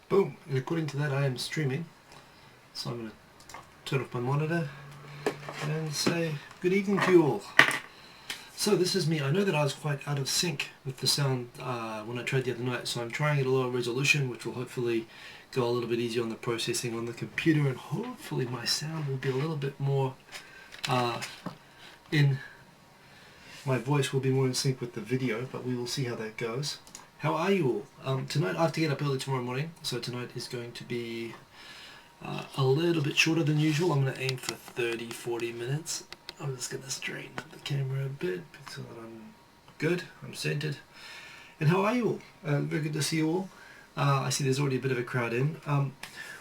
Boom, and according to that I am streaming. So I'm going to turn off my monitor and say good evening to you all. So this is me. I know that I was quite out of sync with the sound when I tried the other night, so I'm trying at a lower resolution, which will hopefully go a little bit easier on the processing on the computer, and hopefully my sound will be a little bit more my voice will be more in sync with the video, but we will see how that goes. How are you all? Tonight I have to get up early tomorrow morning, so tonight is going to be a little bit shorter than usual. I'm going to aim for 30-40 minutes. I'm just going to straighten up the camera a bit so that I'm good, I'm centered. And how are you all? Very good to see you all. I see there's already a bit of a crowd in.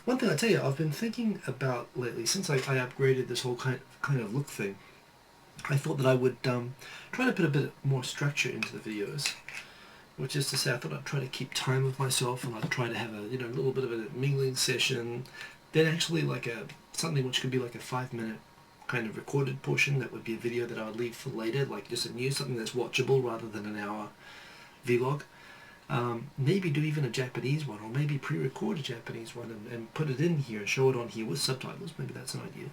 One thing I tell you, I've been thinking about lately, since I upgraded this whole kind of look thing, I thought that I would try to put a bit more structure into the videos. Which is to say, I thought I'd try to keep time with myself, and I'd try to have a little bit of a mingling session. Then actually like something which could be like a 5-minute kind of recorded portion that would be a video that I would leave for later, like just something that's watchable rather than an hour vlog. Maybe do even a Japanese one, or maybe pre-record a Japanese one and put it in here and show it on here with subtitles. Maybe that's an idea.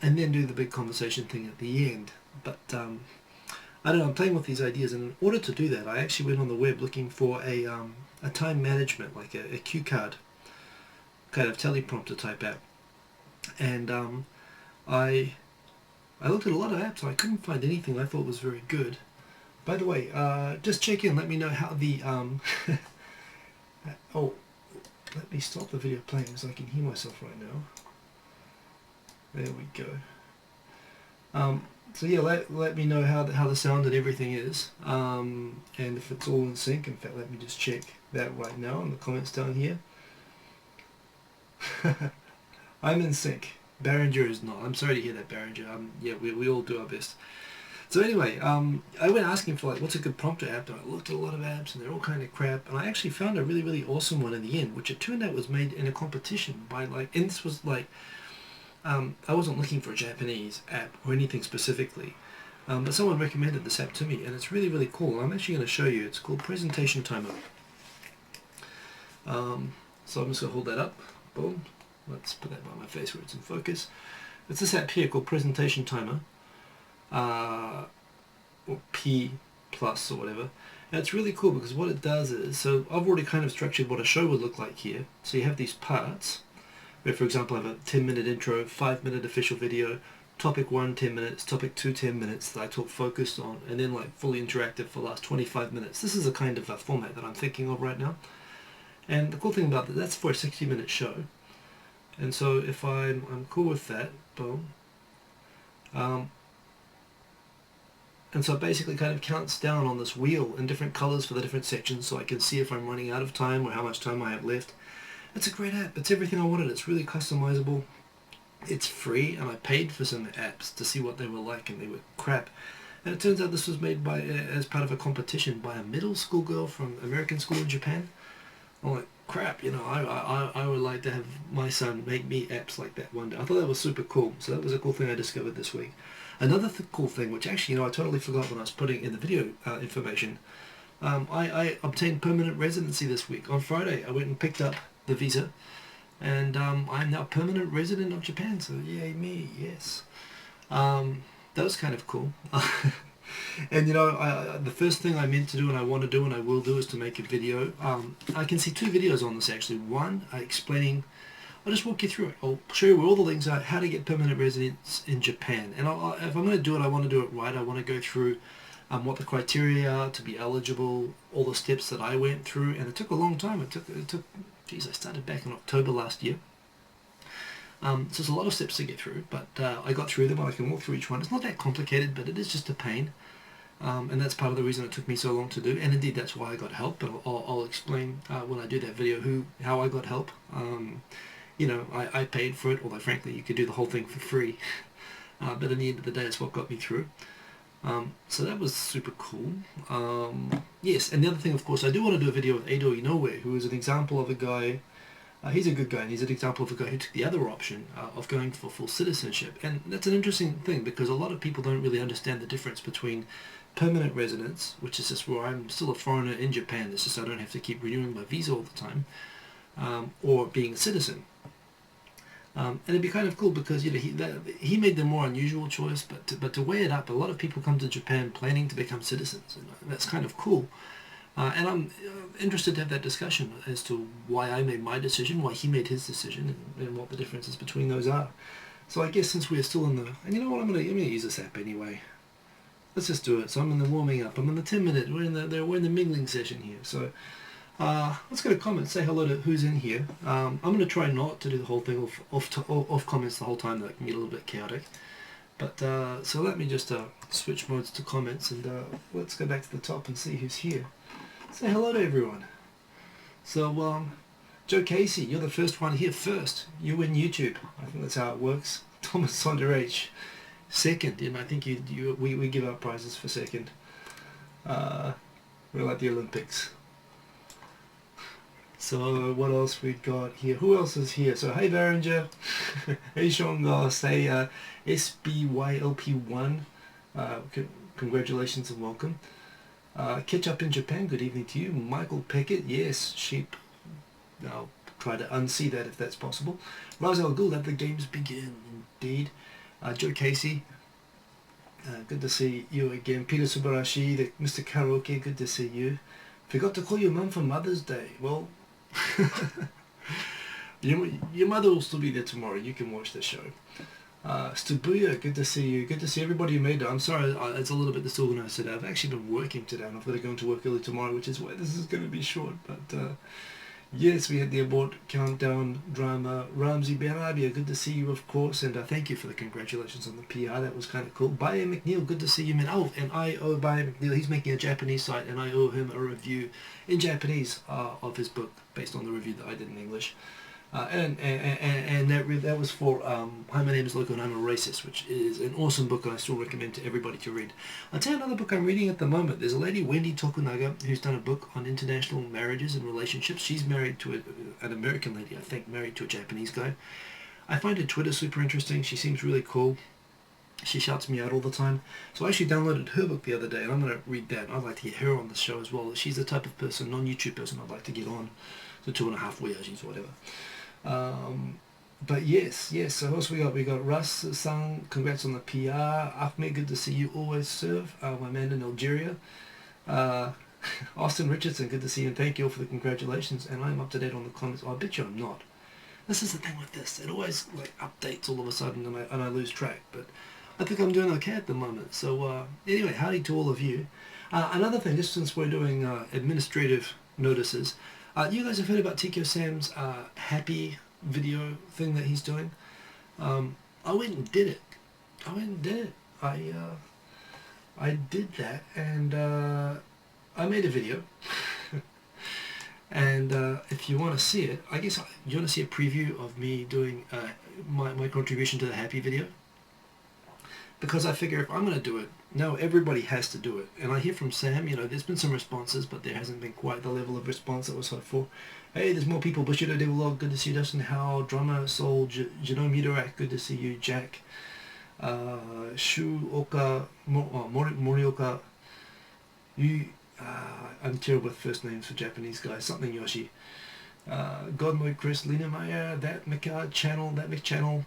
And then do the big conversation thing at the end. But I don't know, I'm playing with these ideas, and in order to do that I actually went on the web looking for a time management, like a cue card kind of teleprompter type app, and I looked at a lot of apps and I couldn't find anything I thought was very good. By the way, just check in, let me know how the oh, let me stop the video playing because I can hear myself right now. There we go. So yeah, let me know how the sound and everything is, and if it's all in sync. In fact, let me just check that right now in the comments down here. I'm in sync. Barringer is not. I'm sorry to hear that, Barringer. Yeah, we all do our best. So anyway, I went asking for like what's a good prompter app, and I looked at a lot of apps, and they're all kind of crap. And I actually found a really awesome one in the end, which it turned out was made in a competition by and this was like. I wasn't looking for a Japanese app or anything specifically, but someone recommended this app to me, and it's really cool. I'm actually going to show you. It's called Presentation Timer. So I'm just going to hold that up. Boom. Let's put that by my face where it's in focus. It's this app here called Presentation Timer, or P plus or whatever. And it's really cool because what it does is, so I've already kind of structured what a show would look like here. So you have these parts. Where, for example, I have a 10-minute intro, 5-minute official video, topic 1 10 minutes, topic 2 10 minutes that I talk focused on, and then like fully interactive for the last 25 minutes. This is a kind of a format that I'm thinking of right now. And the cool thing about that, that's for a 60-minute show. And so if I'm cool with that, boom. And so it basically kind of counts down on this wheel in different colors for the different sections, so I can see if I'm running out of time or how much time I have left. It's a great app. It's everything I wanted. It's really customizable. It's free, and I paid for some apps to see what they were like, and they were crap. And it turns out this was made as part of a competition by a middle school girl from American school in Japan. I'm like, crap, I would like to have my son make me apps like that one day. I thought that was super cool. So that was a cool thing I discovered this week. Another cool thing, which actually, I totally forgot when I was putting in the video information. I obtained permanent residency this week. On Friday, I went and picked up the visa, and I'm now a permanent resident of Japan, so yay me, yes. That was kind of cool. And the first thing I meant to do, and I want to do, and I will do, is to make a video. I can see 2 videos on this actually. One explaining, I'll just walk you through it. I'll show you where all the links are, how to get permanent residence in Japan. And if I'm going to do it, I want to do it right. I want to go through what the criteria are to be eligible, all the steps that I went through, and it took a long time. It took geez, I started back in October last year. So there's a lot of steps to get through, but I got through them. I can walk through each one. It's not that complicated, but it is just a pain. And that's part of the reason it took me so long to do. And indeed, that's why I got help. But I'll explain when I do that video how I got help. I paid for it, although frankly, you could do the whole thing for free. But in the end of the day, it's what got me through. So that was super cool. Yes, and the other thing, of course, I do want to do a video with Ado Inoue, who is an example of a guy. He's a good guy, and he's an example of a guy who took the other option of going for full citizenship. And that's an interesting thing, because a lot of people don't really understand the difference between permanent residence, which is just where I'm still a foreigner in Japan. It's just I don't have to keep renewing my visa all the time, or being a citizen. And it'd be kind of cool because he made the more unusual choice, but to weigh it up, a lot of people come to Japan planning to become citizens. That's kind of cool. And I'm interested to have that discussion as to why I made my decision, why he made his decision, and what the differences between those are. So I guess since we're still in the... And you know what, I'm gonna use this app anyway. Let's just do it. So I'm in the warming up. I'm in the 10-minute. We're in the mingling session here. So let's go to comments. Say hello to who's in here. I'm going to try not to do the whole thing off comments the whole time. That can get a little bit chaotic. But so let me just switch modes to comments, and let's go back to the top and see who's here. Say hello to everyone. So Joe Casey, you're the first one here first. You win YouTube. I think that's how it works. Thomas Sonder H, second, and I think we give out prizes for second. We're like the Olympics. So what else we got here? Who else is here? So hey Berenger, hey Sean Goss, hey SBYLP1, congratulations and welcome. Catch Up in Japan, good evening to you. Michael Pickett, yes, sheep. I'll try to unsee that if that's possible. Raz Al Ghul, let the games begin, indeed. Joe Casey, good to see you again. Peter Subarashi, Mr. Karaoke, good to see you. Forgot to call your mum for Mother's Day. Well, your mother will still be there tomorrow. You can watch the show. Stubuya, good to see you. Good to see everybody who made it. I'm sorry, it's a little bit disorganized today. I've actually been working today, and I've got to go into work early tomorrow, which is why this is going to be short. But yes, we had the abort countdown drama. Ramsey Benabia, good to see you, of course, and thank you for the congratulations on the PR. That was kind of cool. Baye McNeil, good to see you, man. Oh, and I owe Baye McNeil, he's making a Japanese site, and I owe him a review in Japanese of his book based on the review that I did in English. And that was for Hi, my name is Loco and I'm a Racist, which is an awesome book I still recommend to everybody to read. I'll tell you another book I'm reading at the moment. There's a lady, Wendy Tokunaga, who's done a book on international marriages and relationships. She's married to an American lady, I think, married to a Japanese guy. I find her Twitter super interesting. She seems really cool. She shouts me out all the time. So I actually downloaded her book the other day, and I'm going to read that. I'd like to get her on the show as well. She's the type of person, non-YouTube person, I'd like to get on. The 2.5 Oyajis or whatever. But yes, so who else we got? We got Russ Sang, congrats on the PR. Ahmed, good to see you, always serve. My man in Algeria. Austin Richardson, good to see you, and thank you all for the congratulations. And I'm up to date on the comments. Oh, I bet you I'm not. This is the thing with this. It always like updates all of a sudden, and I lose track. But I think I'm doing okay at the moment. So anyway, howdy to all of you. Another thing, just since we're doing administrative notices, you guys have heard about Tikio Sam's happy video thing that he's doing. I went and did it. I did that, and I made a video. And if you want to see it, I guess you want to see a preview of me doing my contribution to the happy video. Because I figure if I'm going to do it, now everybody has to do it. And I hear from Sam, there's been some responses, but there hasn't been quite the level of response that was hoped for. Hey, there's more people. Bushido Devlog, good to see you. Dustin Howell, Drummer Soul, Genome Mudarak, good to see you. Jack, Shu Oka, Morioka, I'm terrible with first names for Japanese guys. Something Yoshi. Godmode Chris, Lena Meyer, that McChannel.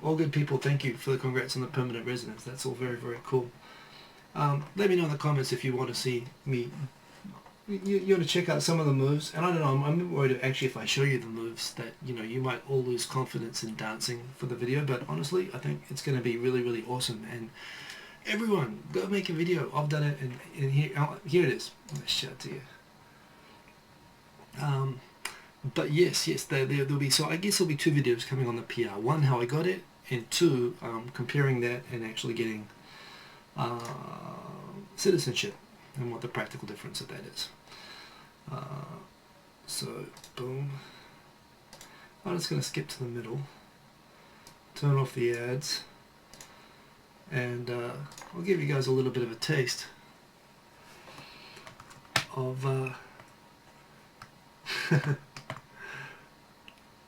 All good people, thank you for the congrats on the permanent residence. That's all very, very cool. Let me know in the comments if you want to see me. You want to check out some of the moves. And I don't know, I'm worried actually if I show you the moves that, you might all lose confidence in dancing for the video. But honestly, I think it's going to be really, really awesome. And everyone, go make a video. I've done it, and here it is. Let's show it to you. But yes, there'll be, so I guess there'll be 2 videos coming on the PR. One, how I got it, and 2, comparing that and actually getting citizenship and what the practical difference of that is. So, boom. I'm just going to skip to the middle, turn off the ads, and I'll give you guys a little bit of a taste of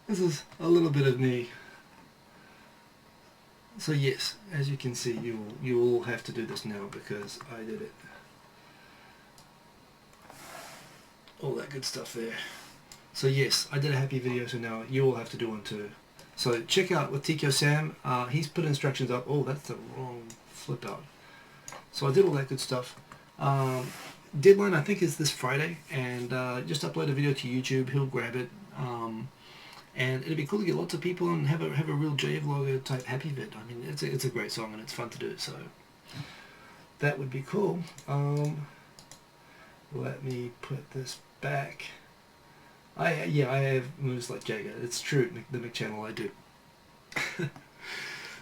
this is a little bit of me. So yes, as you can see, you all have to do this now because I did it. All that good stuff there. So yes, I did a happy video, so now you all have to do one too. So check out with Hikosaemon. He's put instructions up. Oh, that's the wrong flip out. So I did all that good stuff. Deadline I think is this Friday, and just upload a video to YouTube. He'll grab it, and it'd be cool to get lots of people and have a real J-vlogger type happy vid. I mean, it's a great song and it's fun to do. So that would be cool. Let me put this back. I have moves like Jagger. It's true, the Mick channel I do.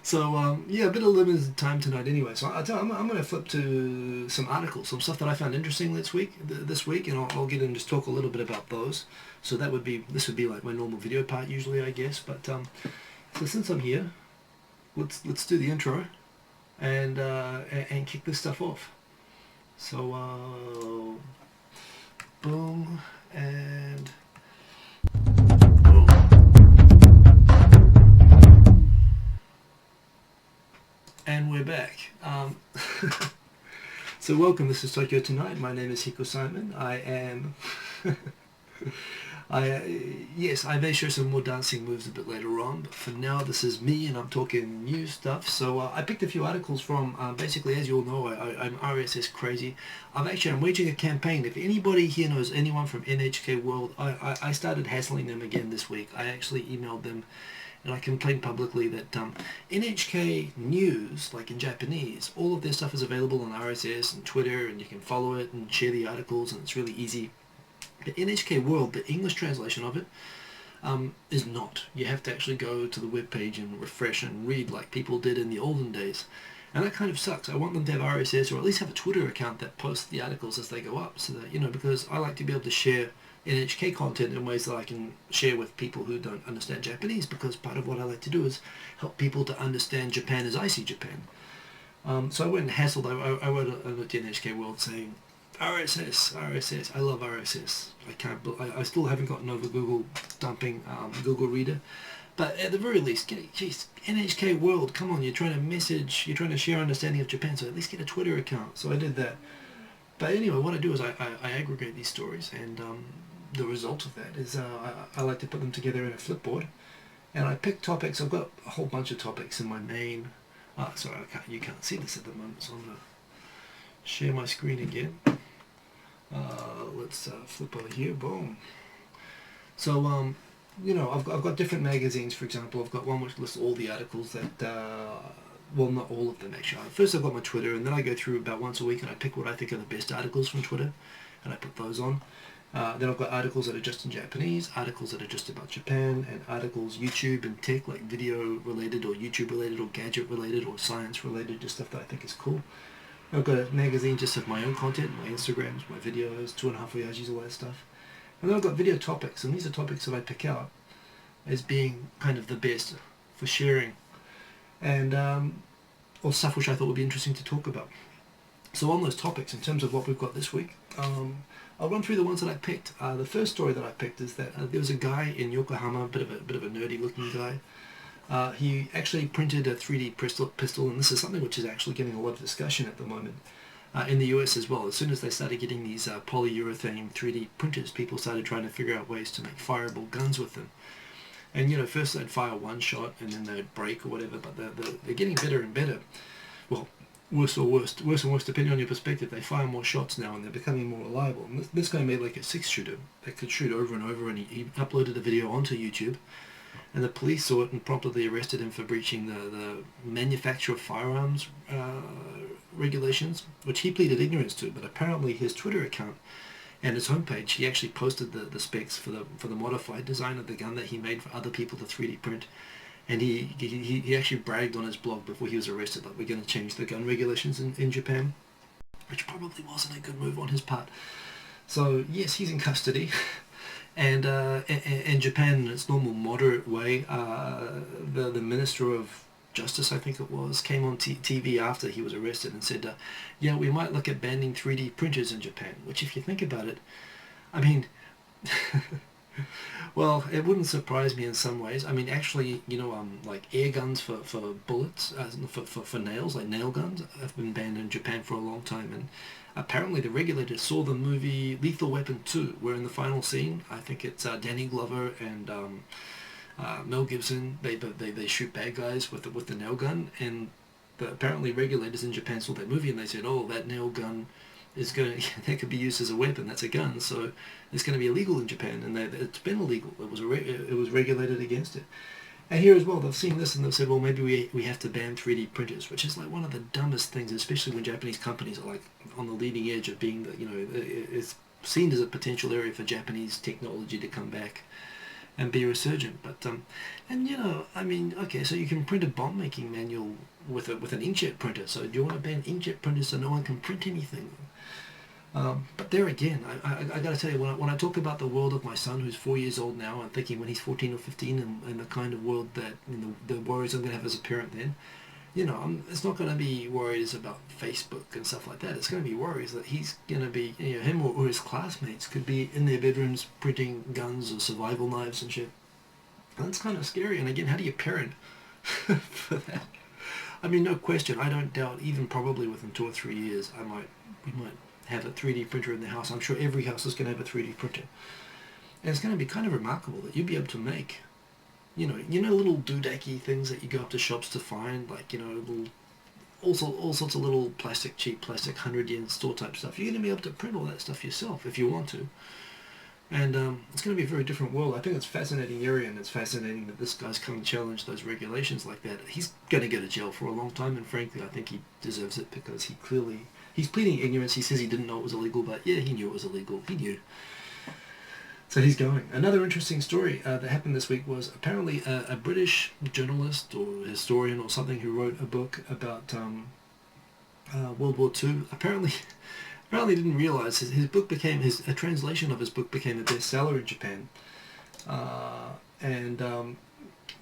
So yeah, a bit of limited time tonight anyway. So I'm going to flip to some articles, some stuff that I found interesting this week, and I'll get in and just talk a little bit about those. So this would be like my normal video part usually, I guess. But so since I'm here, let's do the intro and kick this stuff off. So boom and. And we're back. So welcome, this is Tokyo Tonight. My name is Hikosaemon. Yes, I may show some more dancing moves a bit later on, but for now this is me and I'm talking new stuff. So I picked a few articles from, basically as you all know, I'm RSS crazy. I'm waging a campaign. If anybody here knows anyone from NHK World, I started hassling them again this week. I actually emailed them and I complained publicly that NHK News, like in Japanese, all of their stuff is available on RSS and Twitter, and you can follow it and share the articles, and it's really easy. But NHK World, the English translation of it, is not. You have to actually go to the webpage and refresh and read like people did in the olden days. And that kind of sucks. I want them to have RSS or at least have a Twitter account that posts the articles as they go up, so that, because I like to be able to share NHK content in ways that I can share with people who don't understand Japanese, because part of what I like to do is help people to understand Japan as I see Japan. So I went and hassled. I wrote a note to NHK World saying, RSS, I love RSS. I still haven't gotten over Google dumping Google Reader. But at the very least, NHK World, come on, you're trying to share understanding of Japan, so at least get a Twitter account. So I did that. But anyway, what I do is I aggregate these stories, and the result of that is I like to put them together in a flipboard, and I pick topics. I've got a whole bunch of topics in my main. Sorry, you can't see this at the moment, so I'm going to share my screen again. Let's flip over here. Boom. So I've got different magazines. For example, I've got one which lists all the articles that. Well, not all of them actually. First I've got my Twitter, and then I go through about once a week and I pick what I think are the best articles from Twitter, and I put those on. Then I've got articles that are just in Japanese, articles that are just about Japan, and articles YouTube and tech, like video related or YouTube related or gadget related or science related, just stuff that I think is cool. I've got a magazine just of my own content, my Instagrams, my videos, 2.5 Oyajis, all that stuff. And then I've got video topics, and these are topics that I pick out as being kind of the best for sharing, and or stuff which I thought would be interesting to talk about. So on those topics, in terms of what we've got this week, I'll run through the ones that I picked. The first story that I picked is that there was a guy in Yokohama, a bit of a nerdy looking guy. He actually printed a 3D pistol, and this is something which is actually getting a lot of discussion at the moment in the US as well. As soon as they started getting these polyurethane 3D printers, people started trying to figure out ways to make fireable guns with them. And first they'd fire one shot and then they'd break or whatever, but they're getting better and better. Well, worse and worse depending on your perspective. They fire more shots now and they're becoming more reliable. And this guy made like a 6-shooter that could shoot over and over, and he uploaded the video onto YouTube, and the police saw it and promptly arrested him for breaching the manufacture of firearms regulations, which he pleaded ignorance to. But apparently his Twitter account and his homepage, he actually posted the specs for the modified design of the gun that he made for other people to 3D print. And he actually bragged on his blog before he was arrested, like, we're going to change the gun regulations in Japan, which probably wasn't a good move on his part. So yes, he's in custody. And Japan, in its normal moderate way, the Minister of Justice, I think it was, came on TV after he was arrested and said, yeah, we might look at banning 3D printers in Japan, which, if you think about it, I mean, well, it wouldn't surprise me in some ways. I mean, actually, like air guns for bullets, for nails, like nail guns, have been banned in Japan for a long time, and apparently the regulators saw the movie Lethal Weapon 2, where in the final scene, I think it's Danny Glover and Mel Gibson, they shoot bad guys with the nail gun, and apparently regulators in Japan saw that movie and they said, oh, that nail gun is going to, that could be used as a weapon, that's a gun, so it's going to be illegal in Japan, and it's been illegal, it was regulated against it. And here as well, they've seen this and they've said, well, maybe we have to ban 3D printers, which is like one of the dumbest things, especially when Japanese companies are like on the leading edge of being, it's seen as a potential area for Japanese technology to come back and be resurgent. But and I mean, okay, so you can print a bomb making manual with an inkjet printer. So do you want to ban inkjet printers so no one can print anything? But there again, I got to tell you, when I talk about the world of my son, who's 4 years old now, I'm thinking when he's 14 or 15, and the kind of world that the worries I'm going to have as a parent then, it's not going to be worries about Facebook and stuff like that. It's going to be worries that he's going to be, him or his classmates could be in their bedrooms printing guns or survival knives and shit. And that's kind of scary. And again, how do you parent for that? I mean, no question. I don't doubt, even probably within 2 or 3 years, we might have a 3D printer in the house. I'm sure every house is going to have a 3D printer. And it's going to be kind of remarkable that you'll be able to make, little doodacky things that you go up to shops to find, like, all sorts of little cheap plastic 100 yen store type stuff. You're going to be able to print all that stuff yourself if you want to. And it's going to be a very different world. I think it's a fascinating area, and it's fascinating that this guy's come and challenge those regulations like that. He's going to go to jail for a long time, and frankly, I think he deserves it because he's pleading ignorance. He says he didn't know it was illegal, but yeah, he knew it was illegal. He knew. So he's going. Another interesting story that happened this week was apparently a British journalist or historian or something who wrote a book about World War II. Apparently didn't realize his book became a translation of his book became a bestseller in Japan. And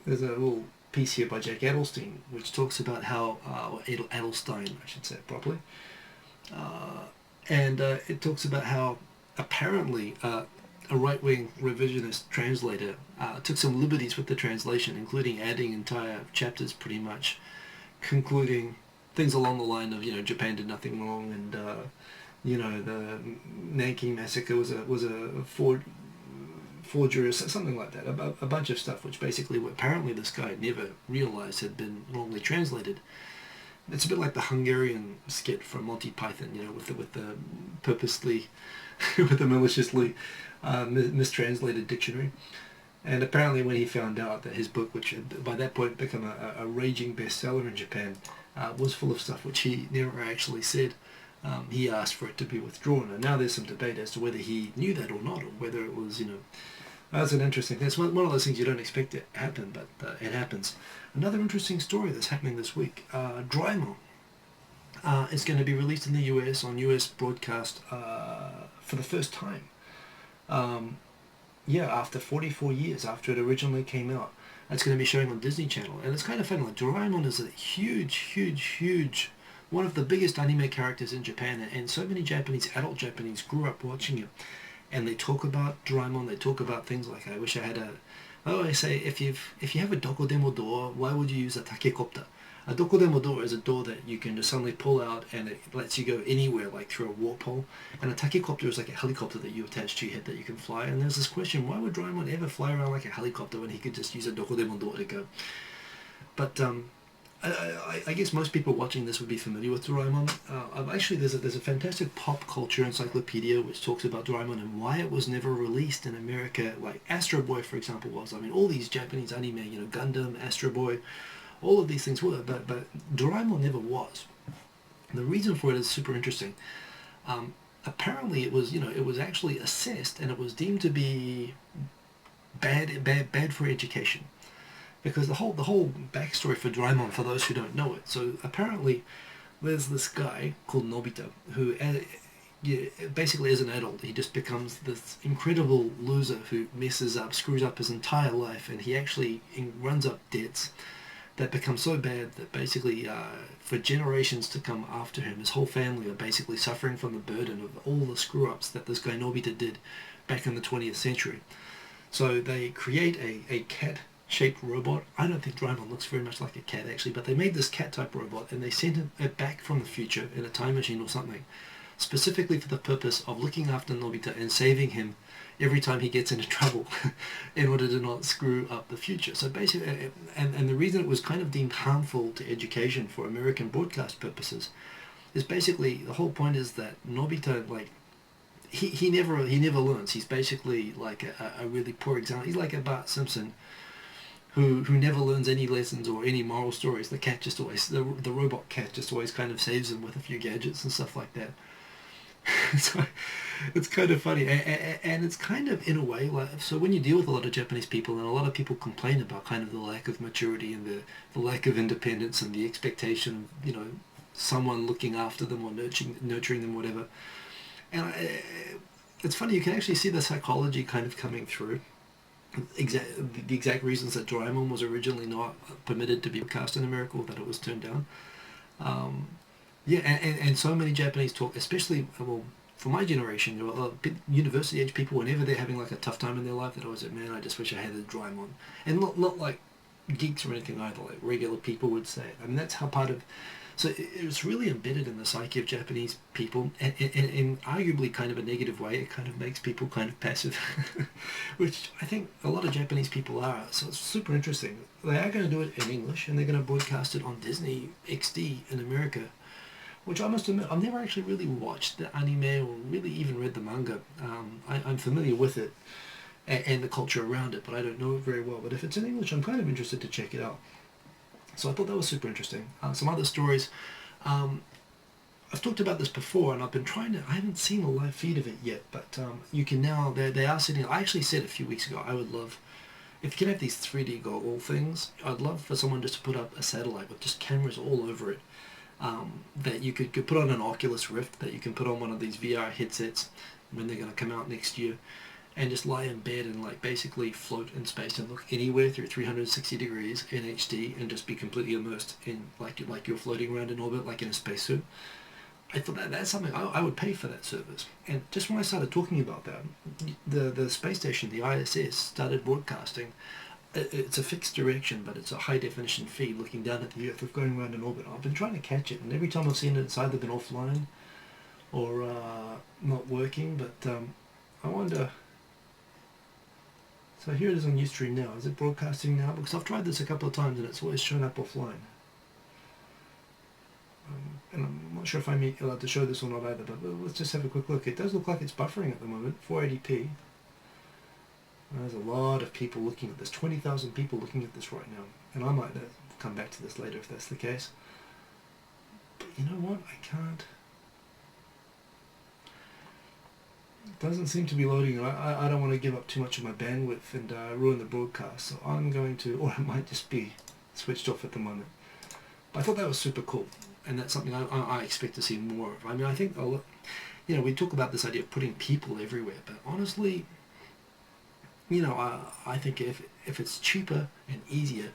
there's a little piece here by Jack Adelstein which talks about how Adelstein, I should say it properly. And it talks about how apparently a right-wing revisionist translator took some liberties with the translation, including adding entire chapters pretty much, concluding things along the line of, Japan did nothing wrong, and, the Nanking massacre was a forgery or something like that, a bunch of stuff which basically apparently this guy never realized had been wrongly translated. It's a bit like the Hungarian skit from Monty Python, with the purposely, with the maliciously mistranslated dictionary. And apparently when he found out that his book, which had by that point become a raging bestseller in Japan, was full of stuff which he never actually said, he asked for it to be withdrawn. And now there's some debate as to whether he knew that or not, or whether it was, that's an interesting thing. It's one of those things you don't expect to happen, but it happens. Another interesting story that's happening this week, Doraemon is going to be released in the US on US broadcast for the first time. After 44 years after it originally came out. It's going to be showing on Disney Channel. And it's kind of funny, like Doraemon is a huge, one of the biggest anime characters in Japan, and so many adult Japanese grew up watching it. And they talk about Doraemon, they talk about things like, I wish I had I always say, if you have a dokodemo door, why would you use a takekopter? A dokodemo door is a door that you can just suddenly pull out and it lets you go anywhere, like through a warp hole. And a takekopter is like a helicopter that you attach to your head that you can fly. And there's this question, why would Doraemon ever fly around like a helicopter when he could just use a dokodemo door to go? But I guess most people watching this would be familiar with Doraemon. Actually, there's a fantastic pop culture encyclopedia which talks about Doraemon and why it was never released in America, like Astro Boy, for example, was. I mean, all these Japanese anime, Gundam, Astro Boy, all of these things were, but Doraemon never was. And the reason for it is super interesting. Apparently, it was actually assessed and it was deemed to be bad for education. Because the whole backstory for Doraemon, for those who don't know it, so apparently there's this guy called Nobita who, basically as an adult, he just becomes this incredible loser who screws up his entire life, and he actually runs up debts that become so bad that basically for generations to come after him, his whole family are basically suffering from the burden of all the screw-ups that this guy Nobita did back in the 20th century. So they create a cat-shaped robot. I don't think Doraemon looks very much like a cat actually, but they made this cat-type robot and they sent it back from the future in a time machine or something specifically for the purpose of looking after Nobita and saving him every time he gets into trouble in order to not screw up the future. So basically, and the reason it was kind of deemed harmful to education for American broadcast purposes is basically the whole point is that Nobita, like, he never learns. He's basically like a really poor example. He's like a Bart Simpson who never learns any lessons or any moral stories. The cat just always, the robot cat just always kind of saves him with a few gadgets and stuff like that. So it's kind of funny, and it's kind of in a way like, so when you deal with a lot of Japanese people, and a lot of people complain about kind of the lack of maturity and the lack of independence and the expectation of, you know, someone looking after them or nurturing them, whatever. And it's funny, you can actually see the psychology kind of coming through. The exact reasons that Doraemon was originally not permitted to be cast in America, or that it was turned down. Yeah, and so many Japanese talk, especially, well, for my generation, you know, university age people, whenever they're having like a tough time in their life, they're always like, man, I just wish I had a Doraemon. And not like geeks or anything either, like regular people would say it. I mean, that's how part of, so it's really embedded in the psyche of Japanese people, and in arguably kind of a negative way. It kind of makes people kind of passive, which I think a lot of Japanese people are. So it's super interesting. They are going to do it in English, and they're going to broadcast it on Disney XD in America, which I must admit, I've never actually really watched the anime or really even read the manga. I'm familiar with it and the culture around it, but I don't know it very well. But if it's in English, I'm kind of interested to check it out. So I thought that was super interesting. Some other stories. I've talked about this before, and I've been trying to, I haven't seen a live feed of it yet, but you can now, they are sitting, I actually said a few weeks ago, I would love, if you can have these 3D goggle things, I'd love for someone just to put up a satellite with just cameras all over it. That you could put on an Oculus Rift, that you can put on one of these VR headsets when they're going to come out next year, and just lie in bed and like basically float in space and look anywhere through 360 degrees in HD and just be completely immersed in like you're floating around in orbit like in a spacesuit. I thought that's something I would pay for that service. And just when I started talking about that, the space station, the ISS, started broadcasting. It's a fixed direction, but it's a high definition feed looking down at the Earth of going around in orbit. I've been trying to catch it, and every time I've seen it, it's either been offline or not working. But I wonder. So here it is on Ustream now. Is it broadcasting now? Because I've tried this a couple of times, and it's always shown up offline. And I'm not sure if I'm allowed to show this or not either. But let's just have a quick look. It does look like it's buffering at the moment, 480p. There's a lot of people looking at this, 20,000 people looking at this right now, and I might come back to this later if that's the case. But you know what, I can't, it doesn't seem to be loading. I don't want to give up too much of my bandwidth and ruin the broadcast, so I'm going to, or it might just be switched off at the moment. But I thought that was super cool, and that's something I expect to see more of. I mean, I think, you know, we talk about this idea of putting people everywhere, but honestly, you know, I think if it's cheaper and easier,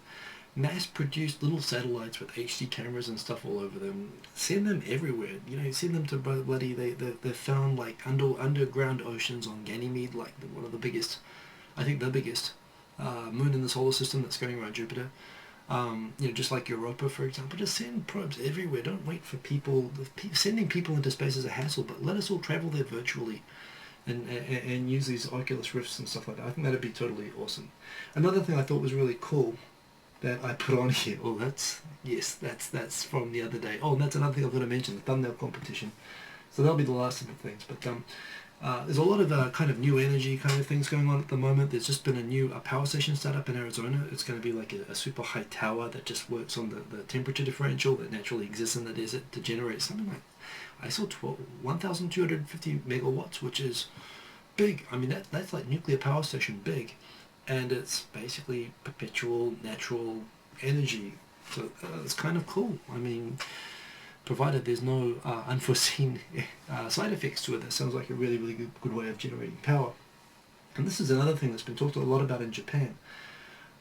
mass-produced little satellites with HD cameras and stuff all over them, send them everywhere. You know, send them to bloody, they're found like underground oceans on Ganymede, like one of the biggest, I think the biggest moon in the solar system that's going around Jupiter. You know, just like Europa, for example. Just send probes everywhere. Don't wait for people. Sending people into space is a hassle, but let us all travel there virtually. And use these Oculus Rifts and stuff like that. I think that'd be totally awesome. Another thing I thought was really cool that I put on here. Oh, that's from the other day. Oh, and that's another thing I've got to mention, the thumbnail competition. So that'll be the last of the things. But there's a lot of kind of new energy kind of things going on at the moment. There's just been a new power station set up in Arizona. It's going to be like a super high tower that just works on the temperature differential that naturally exists in the desert to generate something like, I saw 1,250 megawatts, which is big. I mean, that's like nuclear power station big, and it's basically perpetual natural energy. So it's kind of cool. I mean, provided there's no unforeseen side effects to it, that sounds like a really, really good way of generating power. And this is another thing that's been talked a lot about in Japan.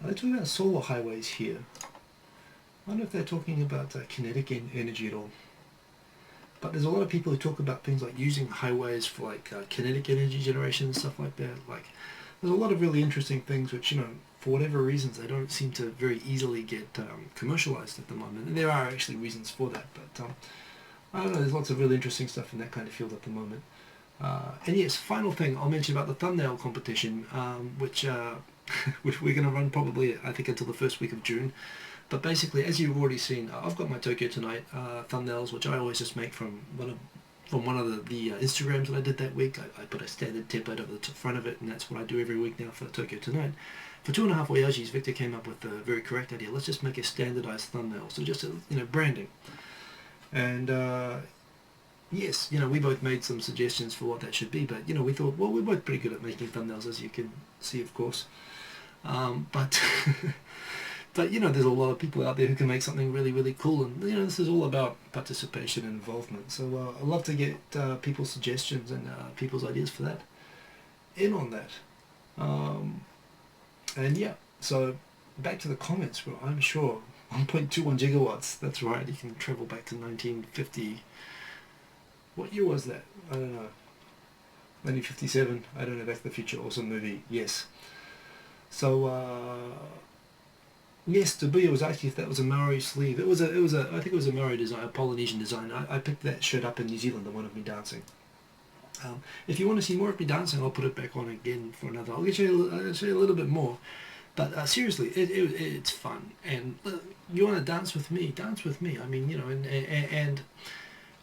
They're talking about solar highways here. I wonder if they're talking about kinetic energy at all. But there's a lot of people who talk about things like using highways for like kinetic energy generation and stuff like that. Like, there's a lot of really interesting things which, you know, for whatever reasons, they don't seem to very easily get commercialized at the moment. And there are actually reasons for that. But I don't know, there's lots of really interesting stuff in that kind of field at the moment. And yes, final thing I'll mention about the thumbnail competition, which we're going to run probably, I think, until the first week of June. But basically, as you've already seen, I've got my Tokyo Tonight thumbnails, which I always just make from one of the Instagrams that I did that week. I put a standard template over the front of it, and that's what I do every week now for Tokyo Tonight. For 2.5 Oyajis, Victor came up with the very correct idea. Let's just make a standardized thumbnail. So just, branding. And yes, we both made some suggestions for what that should be, but, we thought, well, we're both pretty good at making thumbnails, as you can see, of course. But, but, there's a lot of people out there who can make something really, really cool, and, this is all about participation and involvement. So I'd love to get people's suggestions and people's ideas for that, in on that. And yeah, so back to the comments. Well, I'm sure 1.21 gigawatts. That's right. You can travel back to 1950. What year was that? I don't know. 1957. I don't know. Back to the Future. Awesome movie. Yes. So yes, Tabuya was actually, that was a Maori sleeve. It was a. I think it was a Maori design, a Polynesian design. I picked that shirt up in New Zealand, the one of me dancing. If you want to see more of me dancing, I'll put it back on again for another. I'll show you a little bit more. But seriously, it's fun. And you want to dance with me? Dance with me. I mean, and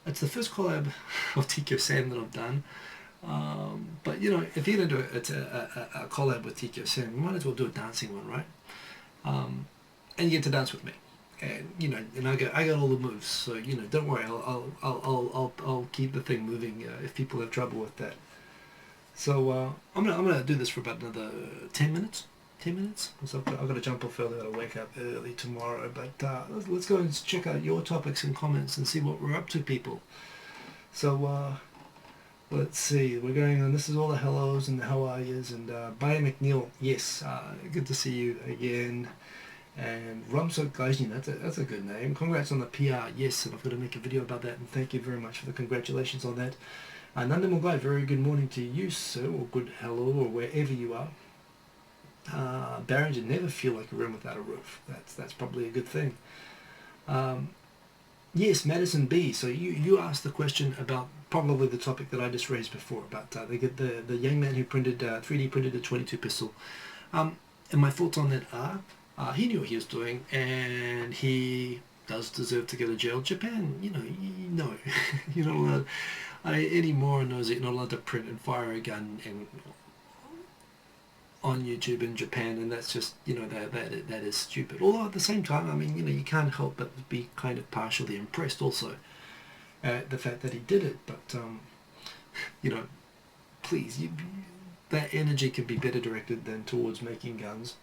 it's the first collab of Tikyo Sen that I've done. But, if you're going to do a collab with Tikyo Sen, you might as well do a dancing one, right? And you get to dance with me. And and I got all the moves, so don't worry, I'll keep the thing moving if people have trouble with that. So I'm gonna do this for about another 10 minutes. 10 minutes. So I've got to jump off early. I'll wake up early tomorrow. But let's go and check out your topics and comments and see what we're up to, people. So let's see. We're going on. This is all the hellos and the how are yous and Baya McNeil. Yes, good to see you again. And Rumso Gaijin, that's a good name. Congrats on the PR, yes, and I've got to make a video about that, and thank you very much for the congratulations on that. Nanda Mogai, very good morning to you, sir, or good hello, or wherever you are. Barrington, never feel like a room without a roof. That's probably a good thing. Yes, Madison B, so you asked the question about probably the topic that I just raised before, about the young man who 3D printed a 22 pistol. And my thoughts on that are, he knew what he was doing, and he does deserve to go to jail. Japan, no, you're not allowed. Any moron knows that you're not allowed to print and fire a gun on YouTube in Japan, and that's just, that is stupid. Although at the same time, I mean, you can't help but be kind of partially impressed also at the fact that he did it. But please, that energy can be better directed than towards making guns.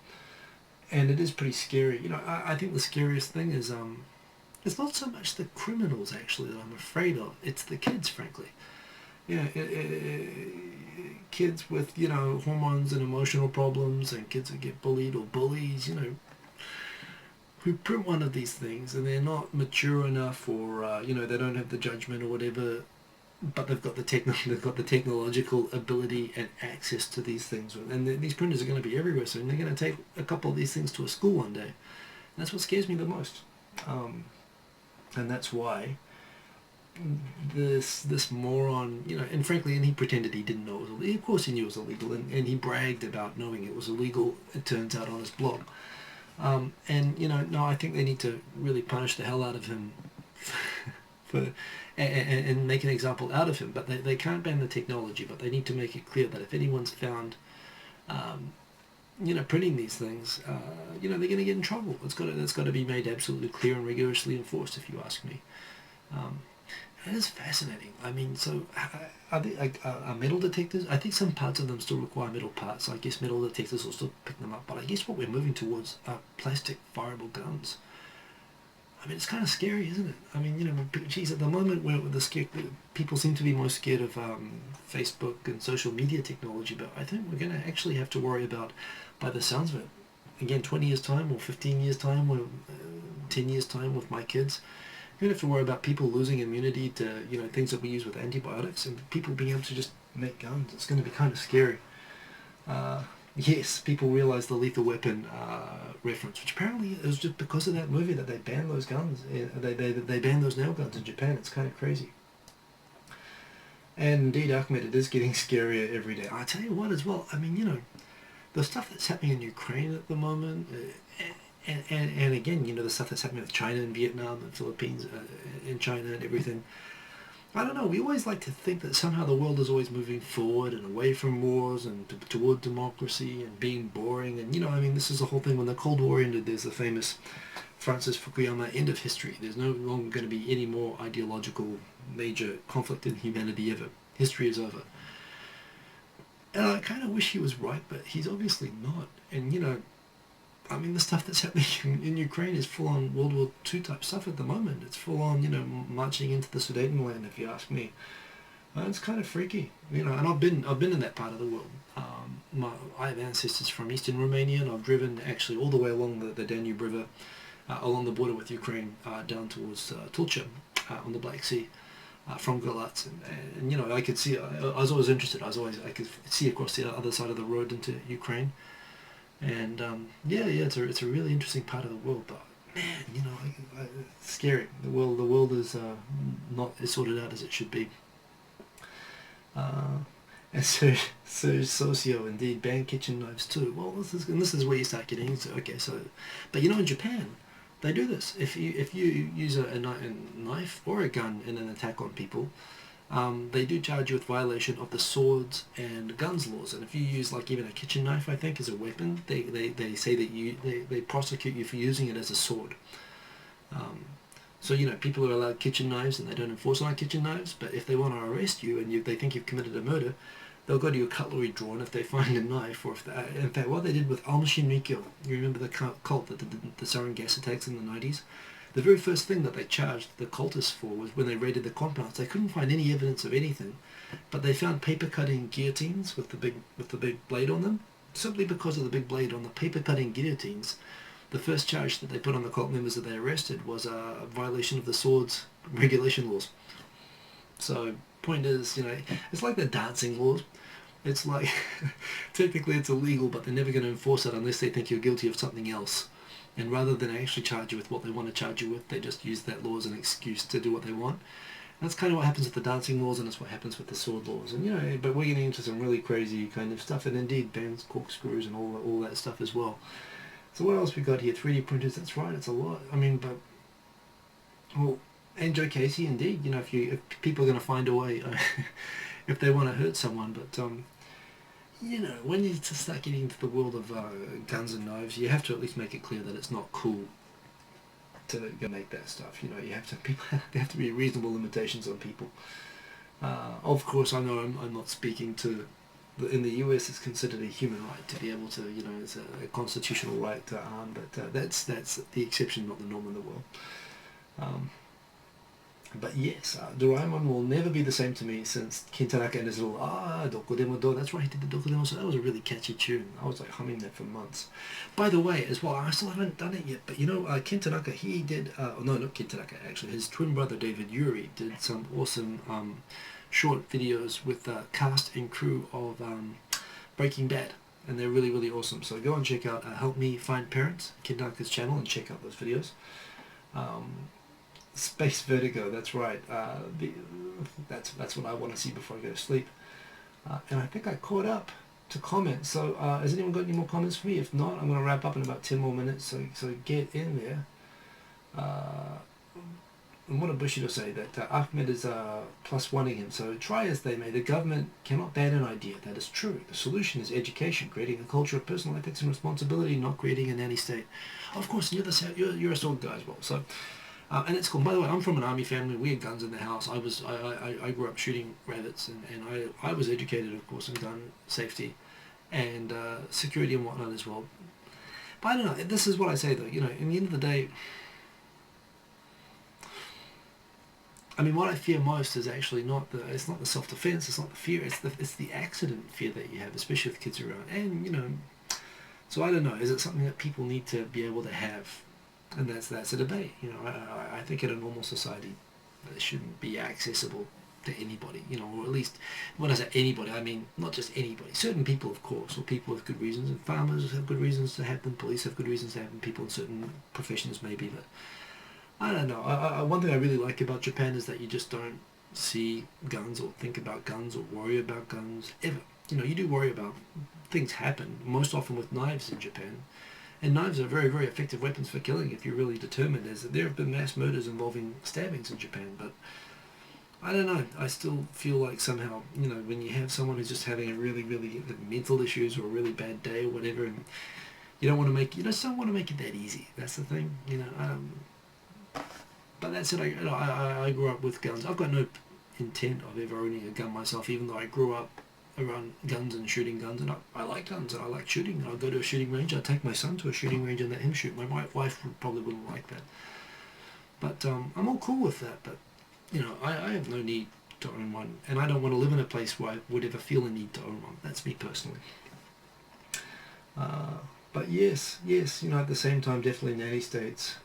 And it is pretty scary. I think the scariest thing is, it's not so much the criminals, actually, that I'm afraid of. It's the kids, frankly. Kids with, hormones and emotional problems, and kids who get bullied or bullies, who print one of these things, and they're not mature enough, or, they don't have the judgment or whatever, but they've got the technological ability and access to these things, and these printers are going to be everywhere soon. They're going to take a couple of these things to a school one day. And that's what scares me the most, and that's why this moron, and frankly, and he pretended he didn't know it was illegal. Of course he knew it was illegal, and he bragged about knowing it was illegal, it turns out, on his blog. And no, I think they need to really punish the hell out of him and make an example out of him. But they can't ban the technology, but they need to make it clear that if anyone's found printing these things, they're going to get in trouble. That's got to be made absolutely clear and rigorously enforced, if you ask me. It is fascinating. I mean, so are metal detectors? I think some parts of them still require metal parts. So I guess metal detectors will still pick them up. But I guess what we're moving towards are plastic fireable guns. I mean, it's kind of scary, isn't it? I mean, geez, at the moment where people seem to be most scared of Facebook and social media technology, but I think we're going to actually have to worry about, by the sounds of it, again, 20 years time or 15 years time or 10 years time with my kids, we're going to have to worry about people losing immunity to, things that we use with antibiotics, and people being able to just make guns. It's going to be kind of scary. yes, people realize the Lethal Weapon reference, which apparently it was just because of that movie that they banned those guns. They banned those nail guns in Japan. It's kind of crazy. And indeed, Ahmed, it is getting scarier every day. I tell you what as well, I mean, you know, the stuff that's happening in Ukraine at the moment, and again, you know, the stuff that's happening with China and Vietnam and Philippines and China and everything. I don't know, we always like to think that somehow the world is always moving forward and away from wars and toward democracy and being boring. And, you know, I mean, this is the whole thing. When the Cold War ended, there's the famous Francis Fukuyama end of history. There's no longer going to be any more ideological major conflict in humanity ever. History is over. And I kind of wish he was right, but he's obviously not. And, you know, I mean, the stuff that's happening in Ukraine is full-on World War II type stuff at the moment. It's full-on, you know, marching into the Sudetenland, if you ask me. It's kind of freaky, you know. And I've been in that part of the world. I have ancestors from Eastern Romania, and I've driven actually all the way along the Danube River, along the border with Ukraine, down towards Tulcha on the Black Sea, from Galatz, and you know, I could see. I was always interested. I could see across the other side of the road into Ukraine. And yeah, it's a really interesting part of the world, but man, you know, it's scary. The world is not as sorted out as it should be. And so socio indeed banned kitchen knives too. Well, this is where you start getting into. Okay, so, but you know, in Japan, they do this. If you use a knife or a gun in an attack on people, they do charge you with violation of the swords and guns laws. And if you use like even a kitchen knife, I think, as a weapon, they say that they prosecute you for using it as a sword. So, you know, people are allowed kitchen knives and they don't enforce on kitchen knives, but if they want to arrest you and they think you've committed a murder, they'll go to your cutlery drawer, and if they find a knife, or if in fact what they did with Al-Mashin Rikyo, you remember the cult that did the sarin gas attacks in the 90s? The very first thing that they charged the cultists for was when they raided the compounds. They couldn't find any evidence of anything, but they found paper-cutting guillotines with the big blade on them. Simply because of the big blade on the paper-cutting guillotines, the first charge that they put on the cult members that they arrested was a violation of the swords regulation laws. So, point is, you know, it's like the dancing laws. It's like, technically it's illegal, but they're never going to enforce it unless they think you're guilty of something else. And rather than actually charge you with what they want to charge you with, they just use that law as an excuse to do what they want. And that's kind of what happens with the dancing laws, and that's what happens with the sword laws. And, you know, but we're getting into some really crazy kind of stuff, and indeed bans corkscrews and all that stuff as well. So what else we got here? 3D printers, that's right, it's a lot. I mean, but, well, and Joe Casey, indeed, you know, if people are going to find a way, if they want to hurt someone, but, you know, when you start getting into the world of guns and knives, you have to at least make it clear that it's not cool to go make that stuff. You know, there have to be reasonable limitations on people. Of course, I know I'm not speaking to. In the US, it's considered a human right to be able to, you know, it's a constitutional right to arm, but that's the exception, not the norm in the world. But yes, Doraemon will never be the same to me since Kintanaka and his little Dokodemo Do. That's right, he did the Dokodemo, so that was a really catchy tune. I was like humming that for months. By the way, as well, I still haven't done it yet, but you know, Kintanaka, he did, no, not Kintanaka actually, his twin brother David Yuri did some awesome short videos with the cast and crew of Breaking Bad, and they're really, really awesome. So go and check out Help Me Find Parents, Kintanaka's channel, and check out those videos. Space Vertigo, that's right. That's what I want to see before I go to sleep. And I think I caught up to comment. So has anyone got any more comments for me? If not, I'm going to wrap up in about 10 more minutes. So get in there. And what did Bushido say? That Ahmed is +1ing him. So try as they may, the government cannot ban an idea. That is true. The solution is education, creating a culture of personal ethics and responsibility, not creating a nanny state. Of course, you're a sword guy as well. So. And it's cool. By the way, I'm from an army family. We had guns in the house. I grew up shooting rabbits, and I was educated, of course, in gun safety and security and whatnot as well. But I don't know. This is what I say though. You know, in the end of the day, I mean, what I fear most is actually it's not the self-defense. It's not the fear. It's the accident fear that you have, especially with kids around. And you know, so I don't know. Is it something that people need to be able to have? And that's a debate. You know, I think in a normal society, it shouldn't be accessible to anybody, or at least when I say anybody, I mean not just anybody. Certain people, of course, or people with good reasons, and farmers have good reasons to have them, police have good reasons to have them, people in certain professions maybe, but I don't know. One thing I really like about Japan is that you just don't see guns or think about guns or worry about guns ever. You do worry about things happen, most often with knives in Japan. And knives are very, very effective weapons for killing if you're really determined. There have been mass murders involving stabbings in Japan, but I don't know. I still feel like somehow, when you have someone who's just having a really, really mental issues or a really bad day or whatever, and you don't want to make, just don't want to make it that easy. That's the thing, But that's it. I grew up with guns. I've got no intent of ever owning a gun myself, even though I grew up around guns and shooting guns, and I like guns and I like shooting, and I'll go to a shooting range. I'll take my son to a shooting range and let him shoot. My wife probably wouldn't like that, but I'm all cool with that. But I have no need to own one, and I don't want to live in a place where I would ever feel a need to own one. That's me personally. But yes, at the same time, definitely nanny states.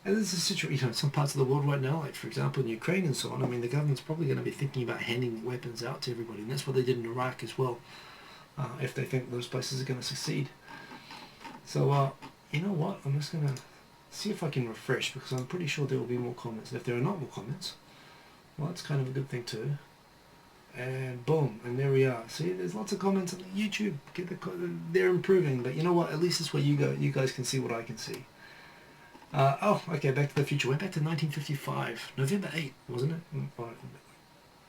And there's a situation, some parts of the world right now, like for example in Ukraine and so on, I mean the government's probably going to be thinking about handing weapons out to everybody, and that's what they did in Iraq as well, if they think those places are going to succeed. So, you know what, I'm just going to see if I can refresh, because I'm pretty sure there will be more comments, and if there are not more comments, well, that's kind of a good thing too. And boom, and there we are. See, there's lots of comments on YouTube. They're improving, but you know what, at least this way you guys can see what I can see. Okay, Back to the Future. Went back to 1955. November 8th, wasn't it? Well,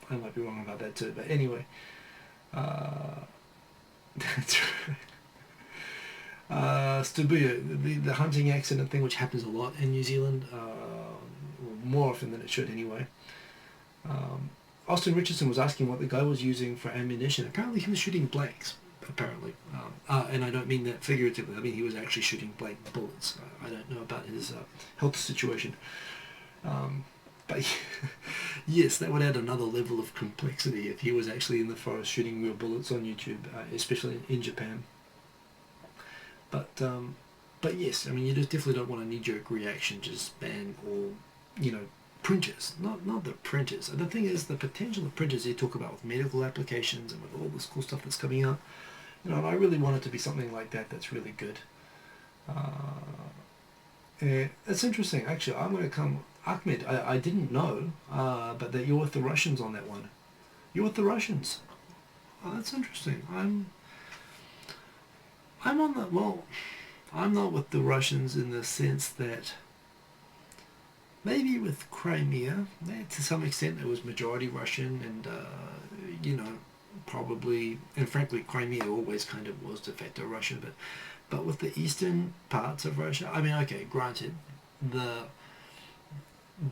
I might be wrong about that too, but anyway. That's right. Stubuya, the hunting accident thing, which happens a lot in New Zealand, more often than it should anyway. Austin Richardson was asking what the guy was using for ammunition. Apparently he was shooting blanks. Apparently, and I don't mean that figuratively. I mean he was actually shooting blank bullets. I don't know about his health situation, but yes, that would add another level of complexity if he was actually in the forest shooting real bullets on YouTube, especially in Japan. But yes, I mean you just definitely don't want a knee-jerk reaction, just ban all, printers. Not the printers. The thing is, the potential of printers they talk about with medical applications and with all this cool stuff that's coming out. And I really want it to be something like that that's really good. It's interesting, actually. I'm going to come... Ahmed, I didn't know, but that you're with the Russians on that one. You're with the Russians. Oh, that's interesting. I'm on the... Well, I'm not with the Russians in the sense that... Maybe with Crimea, to some extent it was majority Russian, and, probably, and frankly Crimea always kind of was de facto Russia, but with the eastern parts of Russia, I mean, okay, granted, the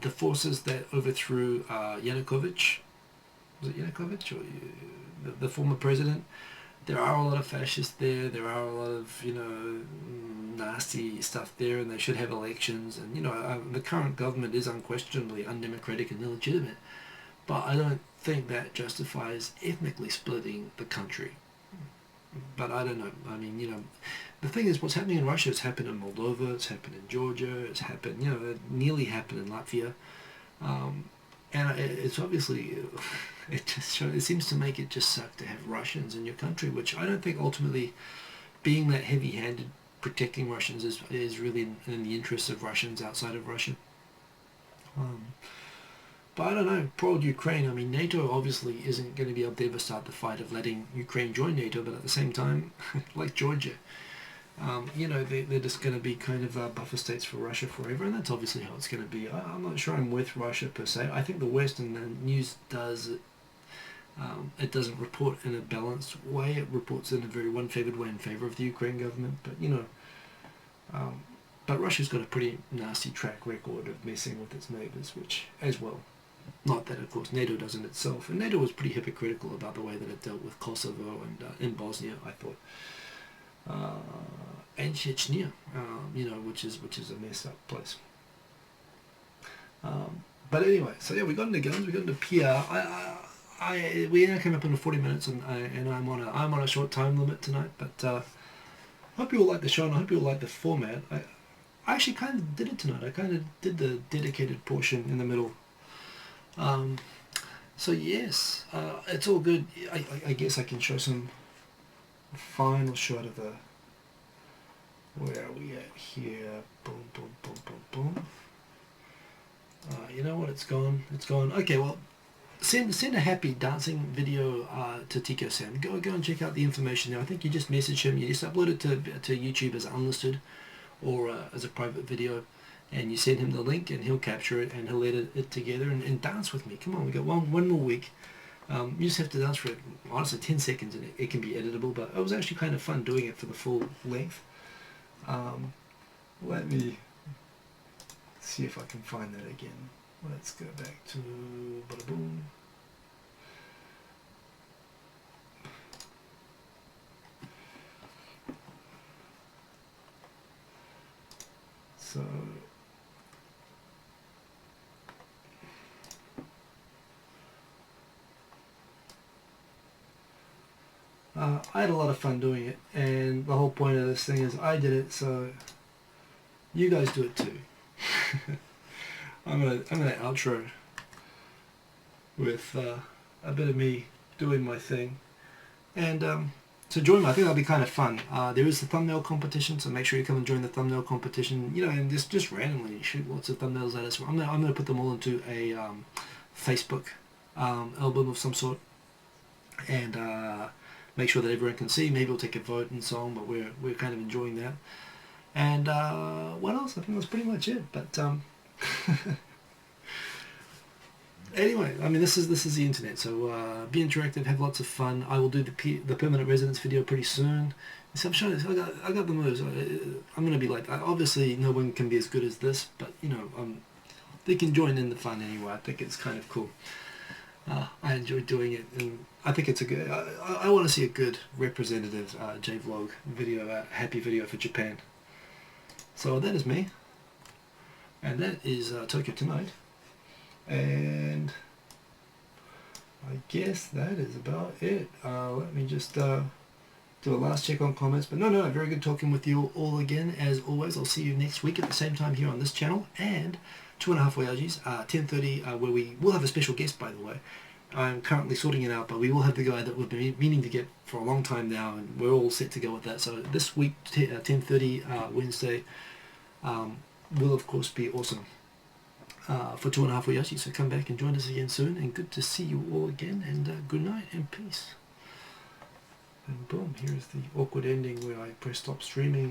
forces that overthrew Yanukovych, was it Yanukovych, or the former president, there are a lot of fascists there are a lot of, nasty stuff there, and they should have elections, and, the current government is unquestionably undemocratic and illegitimate, but I don't think that justifies ethnically splitting the country. But I don't know. I mean, the thing is, what's happening in Russia has happened in Moldova, it's happened in Georgia, it's happened, it nearly happened in Latvia. And it's obviously, it seems to make it just suck to have Russians in your country, which I don't think ultimately being that heavy-handed protecting Russians is really in the interests of Russians outside of Russia. But I don't know, poor Ukraine, I mean, NATO obviously isn't going to be able to ever start the fight of letting Ukraine join NATO, but at the same time, like Georgia, they're just going to be kind of buffer states for Russia forever, and that's obviously how it's going to be. I'm not sure I'm with Russia per se. I think the West and the news does, it doesn't report in a balanced way. It reports in a very one-favoured way in favour of the Ukraine government, but, but Russia's got a pretty nasty track record of messing with its neighbours, which, as well. Not that, of course, NATO doesn't itself. And NATO was pretty hypocritical about the way that it dealt with Kosovo and in Bosnia, I thought. And Chechnya, which is a messed up place. But anyway, so yeah, we got into guns, we got into PR. We now came up into 40 minutes, and I'm on a short time limit tonight. But hope you all like the show, and I hope you all like the format. I actually kind of did it tonight. I kind of did the dedicated portion in the middle. So yes, it's all good. I guess I can show some final shot of the, where are we at here? Boom, boom, boom, boom, boom. You know what? It's gone. It's gone. Okay, well, send a happy dancing video to Hikosaemon. Go and check out the information there. I think you just message him. You just upload it to YouTube as unlisted or as a private video, and you send him the link, and he'll capture it and he'll edit it together and dance with me. Come on, we got one more week. You just have to dance for it, honestly, 10 seconds, and it can be editable. But it was actually kind of fun doing it for the full length. Let me see if I can find that again. Let's go back to bada boom. So I had a lot of fun doing it, and the whole point of this thing is I did it, so you guys do it too. I'm gonna outro with a bit of me doing my thing, and so join me. I think that'll be kind of fun. There is the thumbnail competition, so make sure you come and join the thumbnail competition. You know, and just randomly shoot lots of thumbnails at us. I'm gonna put them all into a Facebook album of some sort, and make sure that everyone can see. Maybe we'll take a vote and so on, but we're kind of enjoying that. And what else? I think that's pretty much it. But anyway, I mean, this is the internet, so be interactive, have lots of fun. I will do the permanent residence video pretty soon. So I'm showing this. I got the moves. I'm gonna be like, obviously no one can be as good as this, but you know, they can join in the fun anyway. I think it's kind of cool. I enjoy doing it, and I think it's a good. I want to see a good representative J-Vlog video, happy video for Japan. So that is me, and that is Tokyo Tonight, and I guess that is about it. Let me just do a last check on comments, but no, very good talking with you all again. As always, I'll see you next week at the same time here on this channel, and 2.5 Oyajis, 10:30, where we will have a special guest, by the way. I'm currently sorting it out, but we will have the guy that we've been meaning to get for a long time now, and we're all set to go with that. So this week, 10:30 Wednesday, will of course be awesome for 2.5 Oyajis. So come back and join us again soon, and good to see you all again, and good night and peace. And boom, here's the awkward ending where I press stop streaming.